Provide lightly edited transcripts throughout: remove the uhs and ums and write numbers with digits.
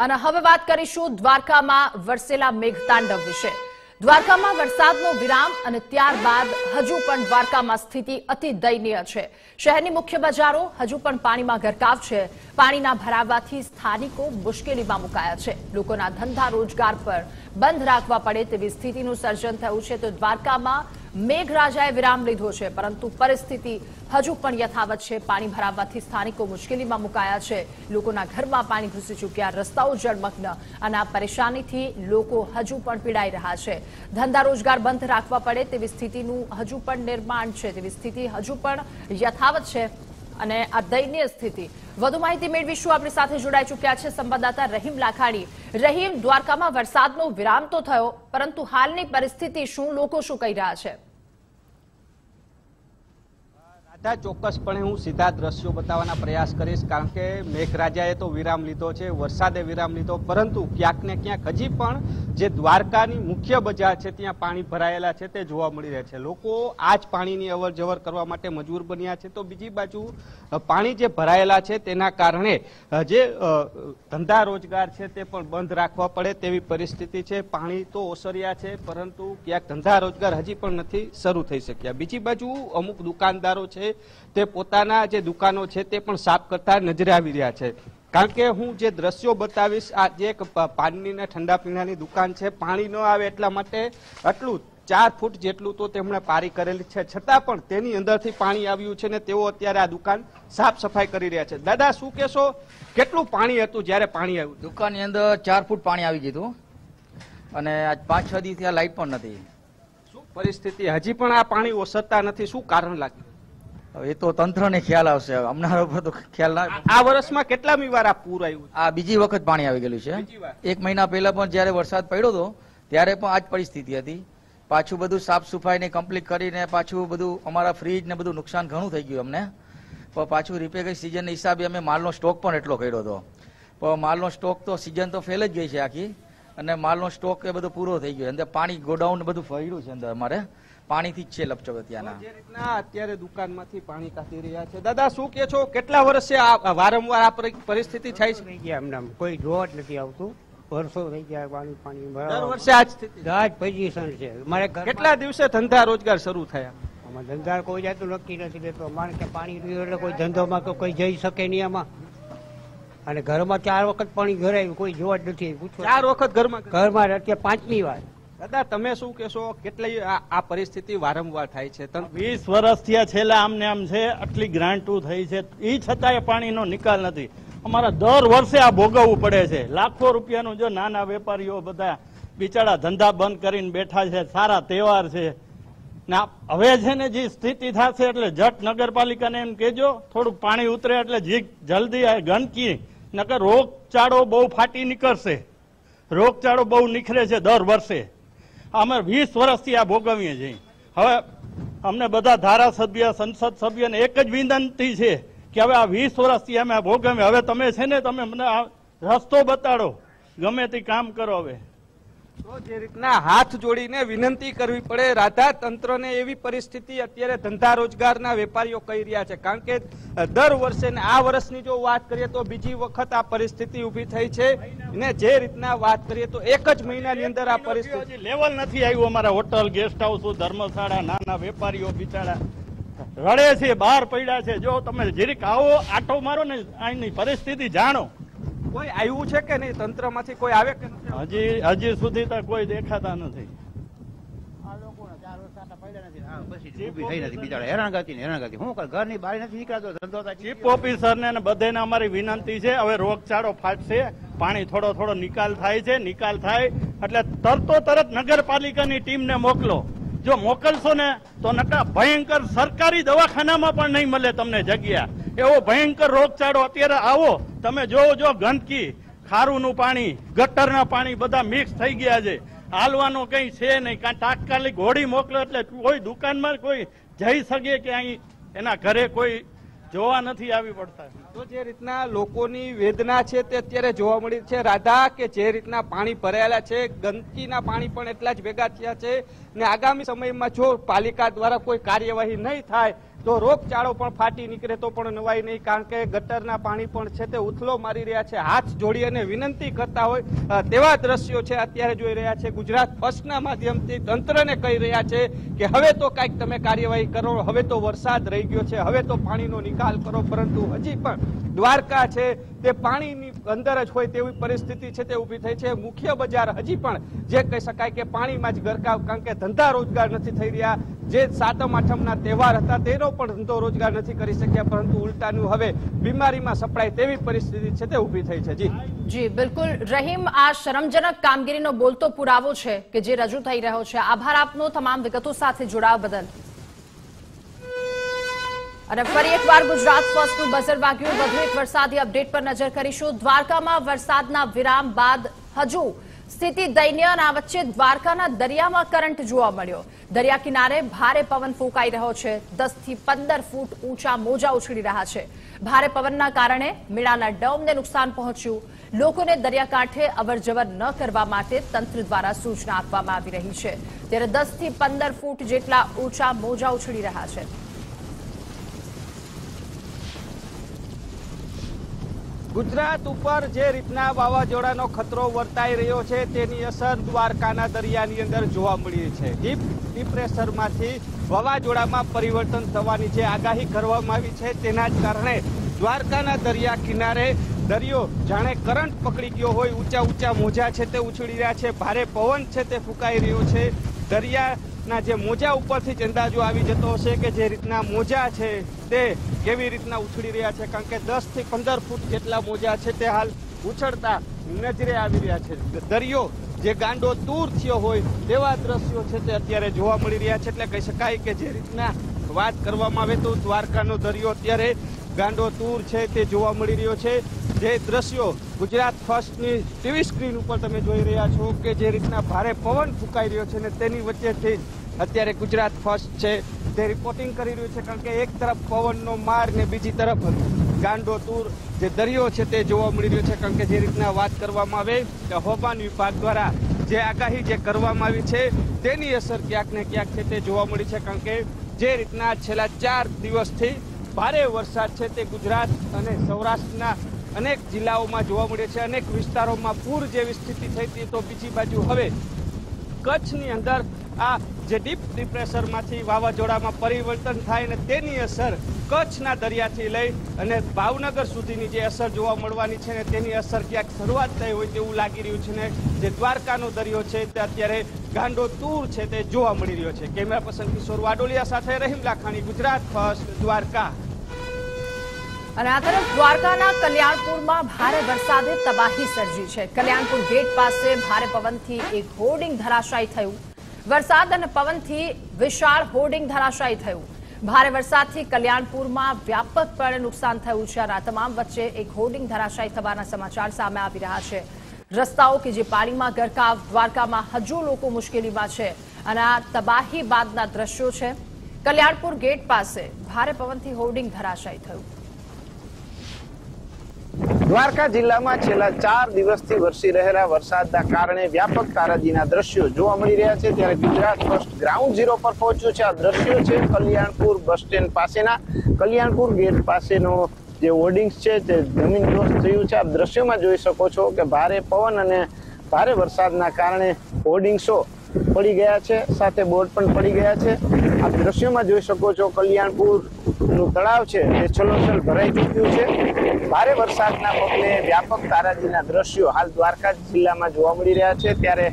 અને હવે વાત કરીશું દ્વારકામાં વરસેલા મેઘતાંડવ વિશે। દ્વારકામાં વરસાદનો વિરામ અને ત્યારબાદ હજુ પણ દ્વારકામાં સ્થિતિ અતિ દયનીય છે। શહેરની મુખ્ય બજારો હજુ પણ પાણીમાં ગરકાવ છે। પાણીના ભરાવાથી સ્થાનિકો મુશ્કેલીમાં મુકાયા છે। લોકોના ધંધા રોજગાર પર બંધ રાખવા પડે તેવી સ્થિતિનું સર્જન થયું છે। તો દ્વારકામાં મેઘરાજાએ વિરામ લીધો છે, પરંતુ પરિસ્થિતિ હજુ પણ યથાવત છે। પાણી ભરાવાથી સ્થાનિકો મુશ્કેલીમાં મુકાયા છે। લોકોના ઘરમાં પાણી ઘૂસી ચૂક્યા, રસ્તાઓ જળમગ્ન અને આ પરેશાનીથી લોકો હજુ પણ પીડાઈ રહ્યા છે। ધંધા રોજગાર બંધ રાખવા પડે તેવી સ્થિતિનું હજુ પણ નિર્માણ છે, તેવી સ્થિતિ હજુ પણ યથાવત છે અને આ દયનીય સ્થિતિ। વધુ માહિતી મેળવીશું। આપણી સાથે જોડાઈ ચૂક્યા છે સંવાદદાતા રહીમ લાખાણી। રહીમ, દ્વારકામાં વરસાદનો વિરામ તો થયો, પરંતુ હાલની પરિસ્થિતિ શું, લોકો શું કહી રહ્યા છે? ચોક્કસપણે હું સીધા દ્રશ્યો બતાવવાના પ્રયાસ કરીશ, કારણ કે મેઘરાજાએ તો વિરામ લીધો છે, વરસાદે વિરામ લીધો, પરંતુ ક્યાંક ને ક્યાંક હજી પણ જે દ્વારકાની મુખ્ય બજાર છે ત્યાં પાણી ભરાયેલા છે તે જોવા મળી રહ્યા છે। લોકો આ જ પાણીની અવર જવર કરવા માટે મજબૂર બન્યા છે। તો બીજી બાજુ પાણી જે ભરાયેલા છે તેના કારણે જે ધંધા રોજગાર છે તે પણ બંધ રાખવા પડે તેવી પરિસ્થિતિ છે। પાણી તો ઓસર્યા છે, પરંતુ ક્યાંક ધંધા રોજગાર હજી પણ નથી શરૂ થઈ શક્યા। બીજી બાજુ અમુક દુકાનદારો છે તે પોતાના જે દુકાનો છે તે પણ સાફ કરતા નજરે આવી રહ્યા છે। કારણ કે હું જે દ્રશ્યો બતાવીશ, આ જે એક પાણીની ને ઠંડા પીણાની દુકાન છે, પાણી ન આવે એટલા માટે આટલું 4 ફૂટ જેટલું તો તેમણે પારી કરેલી છે, છતાં પણ તેની અંદરથી પાણી આવ્યું છે ને તેઓ અત્યારે આ દુકાન સાફ સફાઈ કરી રહ્યા છે। દાદા, શું કહેશો, કેટલું પાણી હતું જ્યારે પાણી આવ્યું? દુકાનની અંદર 4 ફૂટ પાણી આવી ગયું અને આજ 5-6 દિવસથી આ લાઈટ પણ નથી। શું પરિસ્થિતિ, હજી પણ આ પાણી ઓસરતા નથી, શું કારણ લાગ્યું? એ તો તંત્રને ખ્યાલ આવશે, અમનારા ઉપર તો ખ્યાલ ના। આ વર્ષમાં કેટલામી વાર આ પૂર આવ્યું? આ બીજી વખત પાણી આવી ગયેલું છે। 1 મહિના પહેલા પણ જયારે વરસાદ પડ્યો હતો ત્યારે પણ આ જ પરિસ્થિતિ હતી। પાછું બધું સાફ સફાઈ ને કમ્પ્લીટ કરીને પાછું બધું અમારા ફ્રીજ ને બધું નુકસાન ઘણું થઈ ગયું અમને। પણ પાછું રિપેરિંગ સિઝન હિસાબે અમે માલનો સ્ટોક પણ એટલો કર્યો હતો, પણ માલનો સ્ટોક તો સિઝન તો ફેલ જ ગઈ છે આખી, અને માલનો સ્ટોક એ બધો પૂરો થઈ ગયો। અંદર પાણી ગોડાઉન બધું ફર્યું છે, અંદર અમારે પાણીથી જ છે લપચપ ત્યાંના। જે રીતના અત્યારે દુકાનમાંથી પાણી કાઢી રહ્યા છે, દાદા શું કે છો, કેટલા વર્ષે વારંવાર આ પરિસ્થિતિ થાય છે? એમને કોઈ જોવા જ નથી આવતું, વર્ષો થઈ ગયા પાણી દર વર્ષે આ જ સ્થિતિ, આ જ પોઝિશન છે। મારે કેટલા દિવસે ધંધા રોજગાર શરૂ થયા? આમાં ધંધા કોઈ જાતું નક્કી નથી લેતો, મારે કે પાણી રહ્યું એટલે કોઈ ધંધોમાં તો કોઈ જઈ શકે નહીં આમાં। અને ઘરમાં 4 વખત પાણી ભરાયું, કોઈ જોવા જ નથી। 4 વખત ઘરમાં અત્યારે 5મી વાર। દાદા, તમે શું કહેશો, કેટલી આ પરિસ્થિતિ વારંવાર થાય છે? 20 વર્ષથી છેલ્લા આમને આમ છે, આટલી ગ્રાન્ટો થઈ છે, એ છતાંય પાણીનો નિકાલ નથી। અમારા દર વર્ષે આ ભોગવવું પડે છે। લાખો રૂપિયાનું, જો નાના વેપારીઓ બધા બિચારા ધંધા બંધ કરીને બેઠા છે, સારા તહેવાર છે ને હવે છે ને જે સ્થિતિ થશે એટલે જટ નગરપાલિકાને એમ કહેજો થોડુંક પાણી ઉતરે એટલે જલ્દી ગંદકી, નકર રોગચાળો બહુ ફાટી નીકળશે। રોગચાળો બહુ નીકળે છે દર વર્ષે, અમે 20 વર્ષથી આ ભોગવીએ છીએ। હવે અમને બધા ધારાસભ્ય, સંસદ સભ્યને એક જ વિનંતી છે કે હવે આ 20 વર્ષથી અમે આ ભોગવીએ, હવે તમે છે ને તમે મને રસ્તો બતાડો, ગમે તે કામ કરો। હવે તો જે રીતના હાથ જોડીને વિનંતી કરવી પડે રાધા તંત્રને, એવી પરિસ્થિતિ અત્યારે ધંધા રોજગારના વેપારીઓ કહી રહ્યા છે। કારણ કે દર વર્ષે ને આ વર્ષની જો વાત કરીએ તો બીજી વખત આ પરિસ્થિતિ ઉભી થઈ છે, ને જે રીતના વાત કરીએ તો 1 જ મહિનાની અંદર આ પરિસ્થિતિ લેવલ નથી આવ્યું। અમારા હોટલ, ગેસ્ટ હાઉસ, ધર્મશાળા, નાના વેપારીઓ બિચારા રડે છે, બહાર પડ્યા છે। જો તમે જરીક આવો, આટો મારો ને અહીંની પરિસ્થિતિ જાણો। કોઈ આવ્યું છે કે નહીં? તંત્રમાંથી કોઈ આવે કે નથી? હજી સુધી તો કોઈ દેખાતા નથી। ચીફ ઓફિસર ને બધાને અમારી વિનંતી છે, હવે રોગચાળો ફાટશે, પાણી થોડો થોડો નિકાલ થાય છે, નિકાલ થાય એટલે તરત નગરપાલિકાની ટીમને મોકલો। જો મોકલશો ને તો નકા ભયંકર સરકારી દવાખાનામાં પણ નહીં મળે તમને જગ્યા, એવો ભયંકર રોગચાળો અત્યારે આવો તમે જો ગંદકી, ખારુંનું પાણી, ગટરના પાણી બધા મિક્સ થઈ ગયા છે। હાલવાનું કઈ છે નહીં, કાં તાત્કાલિક ઘોડી મોકલો એટલે કોઈ દુકાનમાં કોઈ જઈ શકે કે અહીં એના ઘરે કોઈ જોવા નથી આવી પડતા। તો જે રીતના લોકોની વેદના છે તે અત્યારે જોવા મળી છે રાધા, કે જે રીતના પાણી ભરાયેલા છે, ગંદકીના પાણી પણ એટલા જ ભેગા થયા છે, ને આગામી સમયમાં જો પાલિકા દ્વારા કોઈ કાર્યવાહી નહીં થાય તો રોગચાળો પણ ફાટી નીકળે તો પણ નવાઈ નહીં, કારણ કે ગટરના પાણી પણ છે તે ઉથલો મારી રહ્યા છે. હાથ જોડી અને વિનંતી કરતા હોય તેવા દ્રશ્યો છે અત્યારે જોઈ રહ્યા છે. ગુજરાત ફર્સ્ટના માધ્યમથી તંત્રને કહી રહ્યા છે કે હવે તો કંઈક તમે કાર્યવાહી કરો, હવે તો વરસાદ રહી ગયો છે, હવે તો પાણીનો નિકાલ કરો. પરંતુ હજી પણ દ્વારકા છે તે પાણીની અંદર જ હોય તેવી પરિસ્થિતિ છે તે ઊભી થઈ છે. મુખ્ય બજાર હજી પણ જે કહી શકાય કે પાણીમાં જ ગરકાવ, કારણ કે ધંધા રોજગાર નથી થઈ રહ્યા. જે સાતમ આઠમના તહેવાર હતા તેનો પણ ધંધો રોજગાર નથી કરી શક્યા, પરંતુ ઉલટાનું હવે બીમારીમાં સપડાય તેવી પરિસ્થિતિ છે તે ઊભી થઈ છે. જી બિલકુલ રહીમ, આ શરમજનક કામગીરીનો બોલતો પુરાવો છે કે જે રજૂ થઈ રહ્યો છે. આભાર આપનો તમામ વિગતો સાથે જોડાવા બદલ. અને ફરી એકવાર ગુજરાત ફર્સ્ટનું બઝર વાગ્યું. વધુ એક વરસાદી અપડેટ પર નજર કરીશું. દ્વારકામાં વરસાદના વિરામ બાદ હજુ સ્થિતિ દયનીય, અને આ વચ્ચે દ્વારકાના દરિયામાં કરંટ જોવા મળ્યો. દરિયા કિનારે ભારે પવન ફૂંકાઈ રહ્યો છે. 10 થી 15 ફૂટ ઊંચા મોજા ઉછળી રહ્યા છે. ભારે પવનના કારણે મેળાના ડોમને નુકસાન પહોંચ્યું. લોકોને દરિયાકાંઠે અવરજવર ન કરવા માટે તંત્ર દ્વારા સૂચના આપવામાં આવી રહી છે. ત્યારે 10 થી 15 ફૂટ જેટલા ઊંચા મોજા ઉછળી રહ્યા છે. ગુજરાત ઉપર જે રીતના વાવાઝોડાનો ખતરો વર્તાઈ રહ્યો છે તેની અસર દ્વારકાના દરિયાની અંદર જોવા મળી છે. ડીપ ડિપ્રેશરમાંથી વાવાઝોડામાં પરિવર્તન થવાની જે આગાહી કરવામાં આવી છે તેના જ કારણે દ્વારકાના દરિયા કિનારે દરિયો જાણે કરંટ પકડી ગયો હોય. ઊંચા ઊંચા મોજા છે તે ઉછળી રહ્યા છે. ભારે પવન છે તે ફૂંકાઈ રહ્યો છે. દરિયાના જે મોજા ઉપરથી જ અંદાજો આવી જતો હશે કે જે રીતના મોજા છે તે કેવી રીતના ઉછળી રહ્યા છે, કારણ કે 10 થી 15 ફૂટ જેટલા મોજા છે તે હાલ ઉછળતા નજરે આવી રહ્યા છે. દરિયો જે ગાંડો તૂર થયો હોય તેવા દ્રશ્યો છે તે અત્યારે જોવા મળી રહ્યા છે. એટલે કહી શકાય કે જે રીતના વાત કરવામાં આવે તો દ્વારકાનો દરિયો અત્યારે ગાંડો તૂર છે તે જોવા મળી રહ્યો છે. જે દ્રશ્યો ગુજરાત ફર્સ્ટની ટીવી સ્ક્રીન ઉપર તમે જોઈ રહ્યા છો કે જે રીતના ભારે પવન ફૂંકાઈ રહ્યો છે ને તેની વચ્ચેથી અત્યારે ગુજરાત ફર્સ્ટ છે તે રિપોર્ટિંગ કરી રહ્યું છે, કારણ કે એક તરફ પવનનો માર ને બીજી તરફ ગાંડો તૂર જે દરિયો છે તે જોવા મળી રહ્યો છે. કારણ કે જે રીતના વાત કરવામાં આવે કે હવામાન વિભાગ દ્વારા જે આગાહી જે કરવામાં આવી છે તેની અસર ક્યાંક ને ક્યાંક છે તે જોવા મળી છે. કારણ કે જે રીતના છેલ્લા 4 દિવસથી ભારે વરસાદ છે તે ગુજરાત અને સૌરાષ્ટ્રના અનેક જિલ્લાઓમાં જોવા મળે છે. અનેક વિસ્તારોમાં પૂર જેવી સ્થિતિ થઈ હતી, તો બીજી બાજુ હવે કચ્છની અંદર આ જે ડીપ ડિપ્રેશરમાંથી વાવાઝોડામાં પરિવર્તન થાય અને તેની અસર કચ્છના દરિયાથી લઈ અને ભાવનગર સુધીની જે અસર જોવા મળવાની છે ને તેની અસર ક્યાંક શરૂઆત થઈ હોય તેવું લાગી રહ્યું છે. ને જે દ્વારકાનો દરિયો છે તે અત્યારે ગાંડો તૂર છે તે જોવા મળી રહ્યો છે. કેમેરા પર્સન કિશોર વાડોલિયા સાથે રહીમ લાખાણી, ગુજરાત ફર્સ્ટ, દ્વારકા. અને આ તરફ દ્વારકાના કલ્યાણપુરમાં ભારે વરસાદે તબાહી સર્જી છે. કલ્યાણપુર ગેટ પાસે ભારે પવનથી એક હોર્ડિંગ ધરાશાયી થયું. વરસાદ અને પવનથી વિશાળ હોર્ડિંગ ધરાશાયી થયું. ભારે વરસાદથી કલ્યાણપુરમાં વ્યાપકપણે નુકસાન થયું છે. અને આ તમામ વચ્ચે એક હોર્ડિંગ ધરાશાયી થવાના સમાચાર સામે આવી રહ્યા છે. રસ્તાઓ કે જે પાણીમાં ગરકાવ, દ્વારકામાં હજુ લોકો મુશ્કેલીમાં છે. અને આ તબાહી બાદના દ્રશ્યો છે. કલ્યાણપુર ગેટ પાસે ભારે પવનથી હોર્ડિંગ ધરાશાયી થયું. દ્વારકા જિલ્લામાં છેલ્લા 4 દિવસથી વરસી રહેલા વરસાદના કારણે વ્યાપક તારાજીના દ્રશ્યો જોવા મળી રહ્યા છે. ત્યારે ગુજરાત ફર્સ્ટ ગ્રાઉન્ડ ઝીરો પર પહોંચ્યું છે. આ દ્રશ્યો છે કલ્યાણપુર બસ સ્ટેન્ડ પાસેના. કલ્યાણપુર ગેટ પાસેનો જે હોર્ડિંગ્સ છે તે જમીનદોસ્ત થયું છે. આપ દ્રશ્યોમાં જોઈ શકો છો કે ભારે પવન અને ભારે વરસાદના કારણે હોર્ડિંગ્સો પડી ગયા છે, સાથે બોર્ડ પણ પડી ગયા છે. આપ દ્રશ્યોમાં જોઈ શકો છો કલ્યાણપુર નું તળાવ છે તે છલોછલ ભરાઈ ચૂક્યું છે. ભારે વરસાદના પગલે વ્યાપક તારાજીના દ્રશ્યો હાલ દ્વારકા જિલ્લામાં જોવા મળી રહ્યા છે. ત્યારે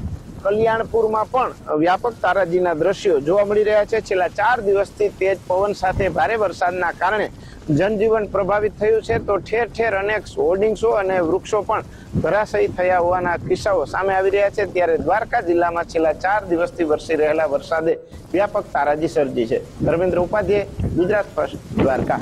કલ્યાણપુરમાં પણ વ્યાપક તારાજીના દ્રશ્યો જોવા મળી રહ્યા છે. છેલ્લા 4 દિવસથી તેજ પવન સાથે ભારે વરસાદના કારણે જનજીવન પ્રભાવિત થયું છે. તો ઠેર ઠેર અનેક હોર્ડિંગ્સો અને વૃક્ષો પણ ધરાશયી થયા હોવાના કિસ્સાઓ સામે આવી રહ્યા છે. ત્યારે દ્વારકા જિલ્લામાં છેલ્લા 4 દિવસથી વરસી રહેલા વરસાદે વ્યાપક તારાજી સર્જી છે. ધર્મેન્દ્ર ઉપાધ્યાય, ગુજરાત ફર્સ્ટ, દ્વારકા.